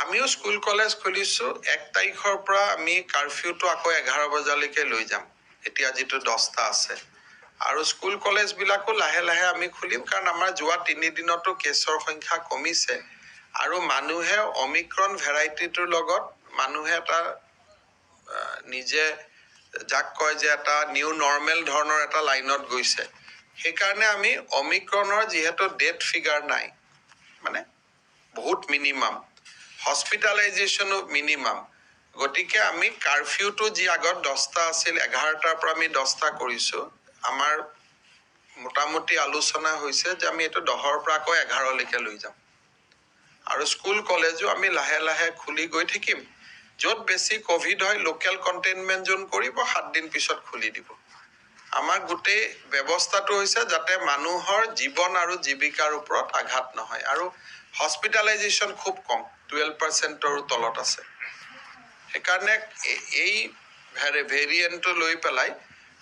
আমিও school college খুলিছো 1 তাৰিখৰ পৰা আমি কাৰফিউটো আকৌ 11 বজালৈকে লৈ যাম এতিয়া যেটো 10টা আছে আৰু স্কুল কলেজ বিলাকো লাহে লাহে আমি খুলিম কাৰণ আমাৰ যোৱা 3 দিনতো কেছৰ সংখ্যা কমিছে আৰু মানুহে অমিক্ৰন ভেৰাইটিটোৰ লগত মানুহে এটা নিজে যাক কয় যে এটা নিউ নৰ্মেল ধৰণৰ এটা লাইনত গৈছে সেইকাৰণে আমি অমিক্ৰনৰ যিহেতু ডেথ ফিগাৰ নাই মানে বহুত মিনিমাম হস্পিটালাইজেশনো মিনিমাম গতিকে আমি কাৰফিউটো যি আগত 10টা আছিল 11টাৰ পৰা আমি 10টা কৰিছো আমাৰ মোটামুটি আলোচনা হৈছে যে আমি এটো 10ৰ পৰা আকৌ 11 লৈকে লৈ যাম আৰু স্কুল কলেজো আমি লাহে লাহে খুলি গৈ থাকিম যত বেছি কোভিড হয় লোকেল কন্টেইনমেন্ট জোন কৰিব 7 দিন পিছত খুলি দিব আমাৰ গুটে ব্যৱস্থাটো হৈছে যাতে মানুহৰ জীৱন আৰু জীৱিকাৰ ওপৰত আঘাত নহয় আৰু হস্পিটালাইজেশন খুব কম 12% ৰ তলত আছে সেইকাৰণে এই ভেৰিয়েন্টটো লৈ পেলাই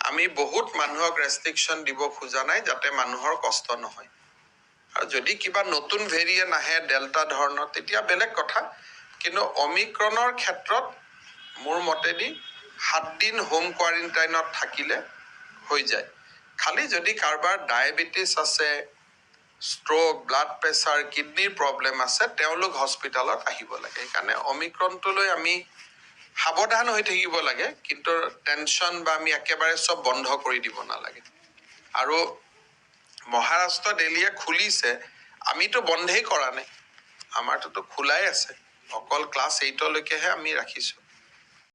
আমি বহুত মানুহক ৰেস্ট্ৰিকশন দিব খোজা নাই যাতে মানুহৰ কষ্ট নহয় আৰু যদি কিবা নতুন ভেৰিয়েন্ট আহে ডেল্টা ধৰণৰ তেতিয়া বেলেগ কথা কিন্তু অমিক্ৰনৰ ক্ষেত্ৰত মোৰ মতেদি 7 দিন হোম কোৱাৰেন্টাইনত থাকিলে হৈ যায় খালি যদি কাৰবাৰ ডায়াবেটিস আছে স্ট্ৰোক ব্লাড প্ৰেছাৰ কিডনিৰ প্ৰবলেম আছে তেওঁলোক হস্পিটালত আহিব লাগে কাৰণে অমিক্ৰনটো লৈ আমি সাৱধান হৈ থাকিব লাগে কিন্তু টেনচন বা আমি একেবাৰে সব বন্ধ কৰি দিব নালাগে আৰু মহাৰাষ্ট্ৰ দিল্লীয়ে খুলিছে আমিতো বন্ধই কৰা নাই আমাৰটো খোলাই আছে অকল ক্লাস 8 লৈকেহে আমি ৰাখিছো